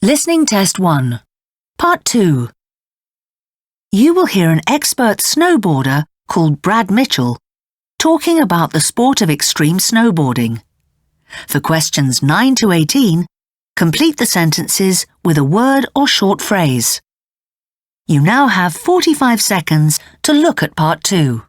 Listening Test 1, Part 2. You will hear an expert snowboarder called Brad Mitchell talking about the sport of extreme snowboarding. For questions 9 to 18, complete the sentences with a word or short phrase. You now have 45 seconds to look at Part 2.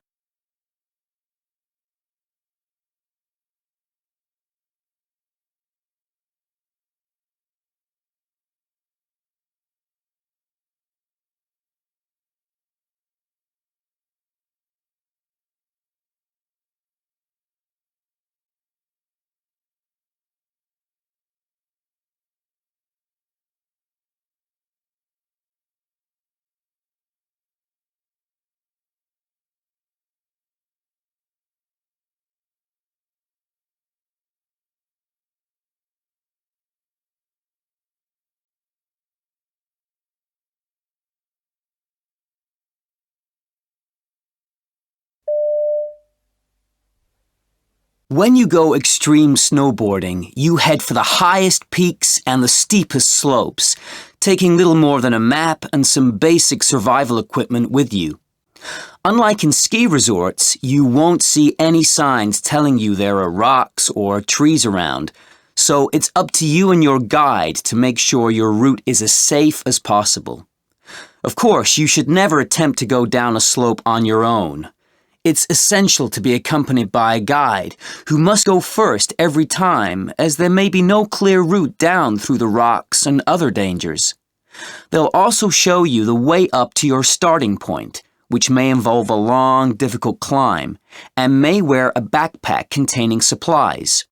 When you go extreme snowboarding, you head for the highest peaks and the steepest slopes, taking little more than a map and some basic survival equipment with you. Unlike in ski resorts, you won't see any signs telling you there are rocks or trees around, so it's up to you and your guide to make sure your route is as safe as possible. Of course, you should never attempt to go down a slope on your own. It's essential to be accompanied by a guide who must go first every time, as there may be no clear route down through the rocks and other dangers. They'll also show you the way up to your starting point, which may involve a long, difficult climb, and may wear a backpack containing supplies.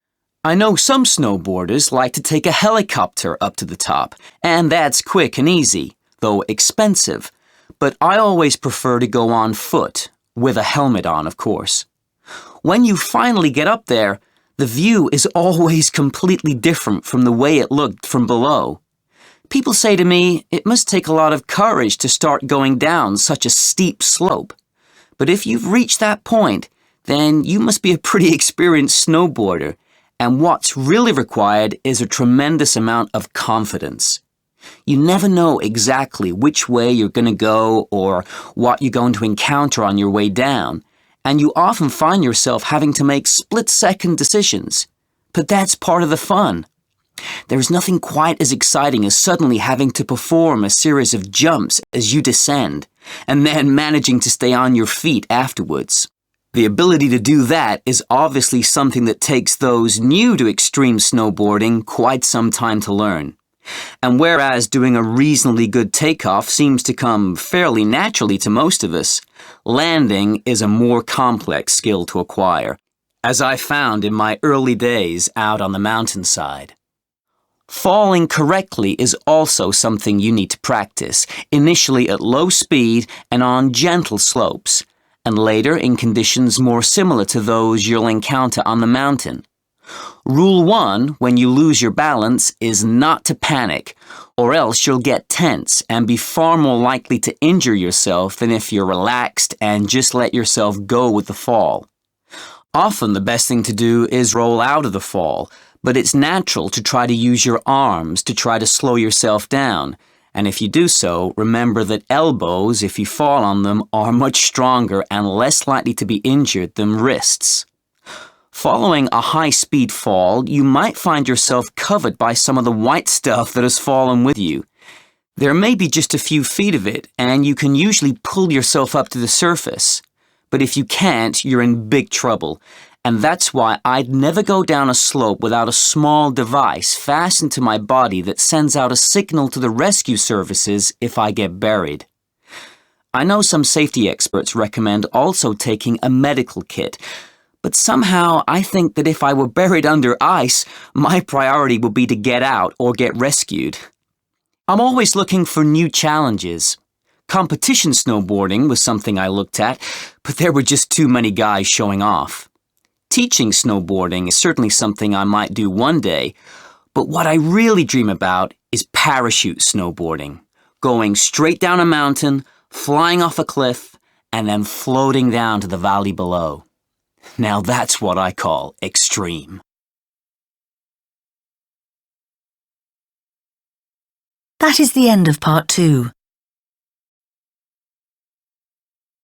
I know some snowboarders like to take a helicopter up to the top, and that's quick and easy, though expensive, but I always prefer to go on foot. With a helmet on, of course. When you finally get up there, the view is always completely different from the way it looked from below. People say to me, it must take a lot of courage to start going down such a steep slope. But if you've reached that point, then you must be a pretty experienced snowboarder, and what's really required is a tremendous amount of confidence. You never know exactly which way you're going to go or what you're going to encounter on your way down, and you often find yourself having to make split-second decisions. But that's part of the fun. There's nothing quite as exciting as suddenly having to perform a series of jumps as you descend, and then managing to stay on your feet afterwards. The ability to do that is obviously something that takes those new to extreme snowboarding quite some time to learn. And whereas doing a reasonably good takeoff seems to come fairly naturally to most of us, landing is a more complex skill to acquire, as I found in my early days out on the mountainside. Falling correctly is also something you need to practice, initially at low speed and on gentle slopes, and later in conditions more similar to those you'll encounter on the mountain. Rule 1, when you lose your balance, is not to panic, or else you'll get tense and be far more likely to injure yourself than if you're relaxed and just let yourself go with the fall. Often the best thing to do is roll out of the fall, but it's natural to try to use your arms to try to slow yourself down, and if you do so, remember that elbows, if you fall on them, are much stronger and less likely to be injured than wrists. Following a high-speed fall, you might find yourself covered by some of the white stuff that has fallen with you. There may be just a few feet of it, and you can usually pull yourself up to the surface. But if you can't, you're in big trouble, and that's why I'd never go down a slope without a small device fastened to my body that sends out a signal to the rescue services if I get buried. I know some safety experts recommend also taking a medical kit, but somehow I think that if I were buried under ice, my priority would be to get out or get rescued. I'm always looking for new challenges. Competition snowboarding was something I looked at, but there were just too many guys showing off. Teaching snowboarding is certainly something I might do one day, but what I really dream about is parachute snowboarding, going straight down a mountain, flying off a cliff, and then floating down to the valley below. Now that's what I call extreme. That is the end of part 2.